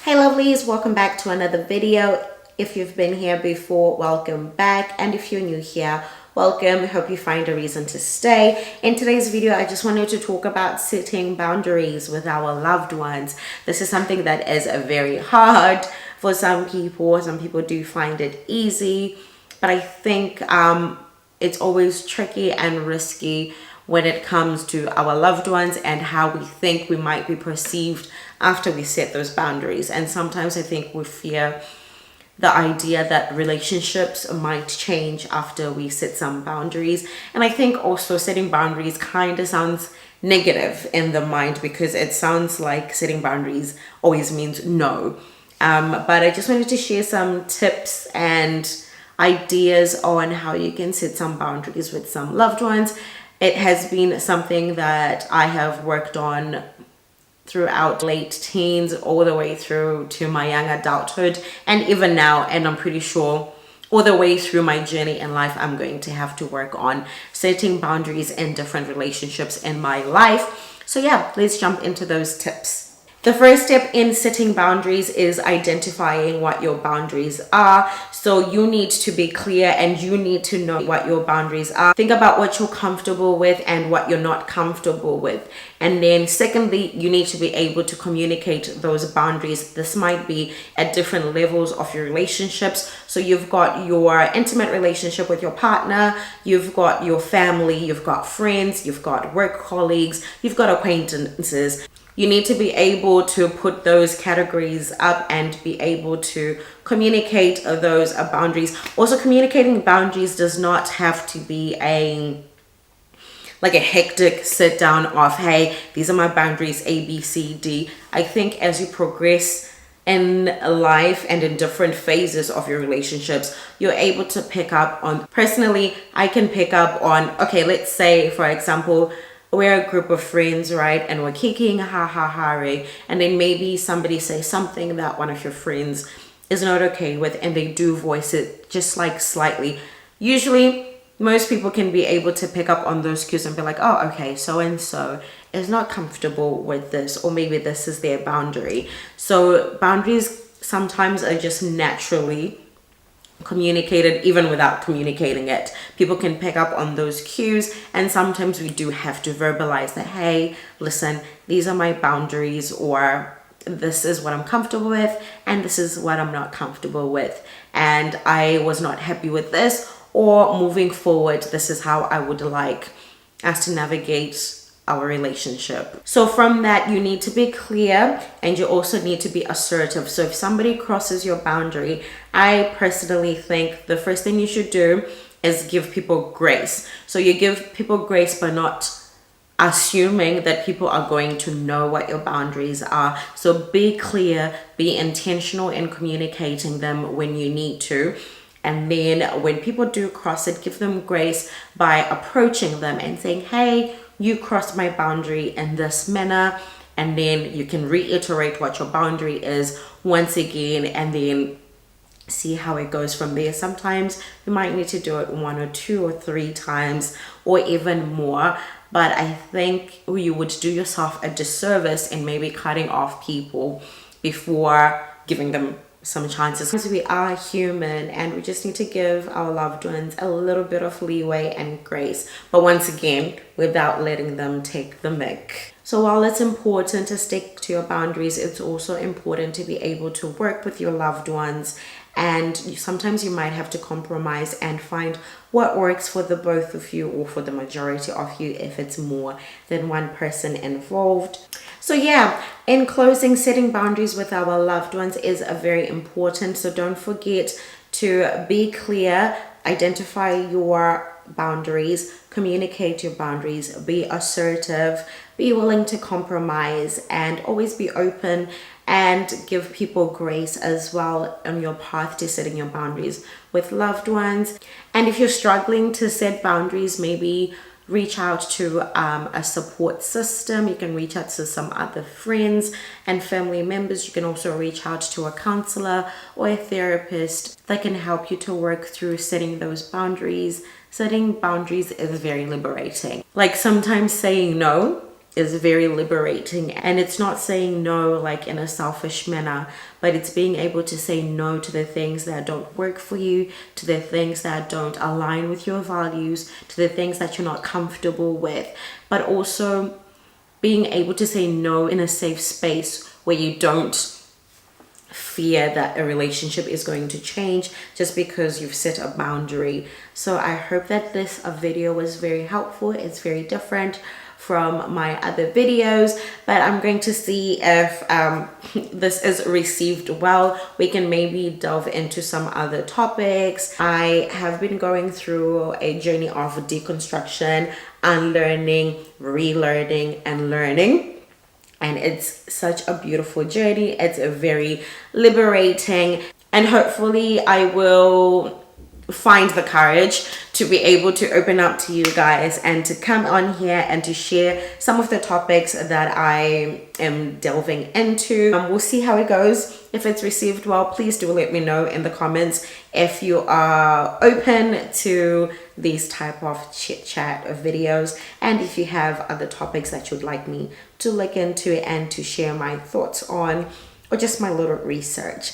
Hey lovelies, welcome back to another video. If you've been here before, welcome back, and if you're new here, welcome. I hope you find a reason to stay. In today's video, I just wanted to talk about setting boundaries with our loved ones. This is something that is very hard for some people. Some people do find it easy, but I think it's always tricky and risky when it comes to our loved ones and how we think we might be perceived after we set those boundaries. And sometimes I think we fear the idea that relationships might change after we set some boundaries. And I think also setting boundaries kind of sounds negative in the mind, because it sounds like setting boundaries always means no. But I just wanted to share some tips and ideas on how you can set some boundaries with some loved ones. It has been something that I have worked on throughout late teens all the way through to my young adulthood and even now, and I'm pretty sure all the way through my journey in life I'm going to have to work on setting boundaries in different relationships in my life. So yeah, let's jump into those tips. The first step in setting boundaries is identifying what your boundaries are. So you need to be clear and you need to know what your boundaries are. Think about what you're comfortable with and what you're not comfortable with. And then secondly, you need to be able to communicate those boundaries. This might be at different levels of your relationships. So you've got your intimate relationship with your partner, you've got your family, you've got friends, you've got work colleagues, you've got acquaintances. You need to be able to put those categories up and be able to communicate those boundaries. Also, communicating boundaries does not have to be a hectic sit down of, hey, these are my boundaries, A, B, C, D. I think as you progress in life and in different phases of your relationships, you're able to pick up on, personally, I can pick up on, okay, let's say, for example, we're a group of friends, right? And we're kicking, ha, and then maybe somebody says something that one of your friends is not okay with, and they do voice it just like slightly. Usually, most people can be able to pick up on those cues and be like, oh, okay, so and so is not comfortable with this, or maybe this is their boundary. So boundaries sometimes are just naturally communicated even without communicating it. People can pick up on those cues, and sometimes we do have to verbalize that, hey, listen, these are my boundaries, or this is what I'm comfortable with and this is what I'm not comfortable with, and I was not happy with this, or moving forward, this is how I would like us to navigate our relationship. So from that, you need to be clear and you also need to be assertive. So if somebody crosses your boundary, I personally think the first thing you should do is give people grace. So you give people grace by not assuming that people are going to know what your boundaries are. So be clear, be intentional in communicating them when you need to. And then when people do cross it, give them grace by approaching them and saying, hey, you crossed my boundary in this manner. And then you can reiterate what your boundary is once again, and then see how it goes from there. Sometimes you might need to do it 1 or 2 or 3 times or even more. But I think you would do yourself a disservice in maybe cutting off people before giving them some chances, because we are human and we just need to give our loved ones a little bit of leeway and grace, but once again, without letting them take the mick. So while it's important to stick to your boundaries, it's also important to be able to work with your loved ones, and sometimes you might have to compromise and find what works for the both of you, or for the majority of you if it's more than one person involved. So yeah, in closing, setting boundaries with our loved ones is very important. So don't forget to be clear, identify your boundaries, communicate your boundaries, be assertive, be willing to compromise, and always be open and give people grace as well on your path to setting your boundaries with loved ones. And if you're struggling to set boundaries, maybe reach out to a support system. You can reach out to some other friends and family members. You can also reach out to a counselor or a therapist that can help you to work through setting those boundaries. Setting boundaries is very liberating. Like sometimes saying no is very liberating. And it's not saying no like in a selfish manner, but it's being able to say no to the things that don't work for you, to the things that don't align with your values, to the things that you're not comfortable with, but also being able to say no in a safe space where you don't fear that a relationship is going to change just because you've set a boundary. So I hope that this video was very helpful. It's very different from my other videos, but I'm going to see if this is received well. We can maybe delve into some other topics. I have been going through a journey of deconstruction, unlearning, relearning, and learning. And it's such a beautiful journey. It's a very liberating, and hopefully I will find the courage to be able to open up to you guys and to come on here and to share some of the topics that I am delving into. We'll see how it goes. If it's received well, please do let me know in the comments if you are open to these type of chit chat videos, and if you have other topics that you'd like me to look into and to share my thoughts on, or just my little research.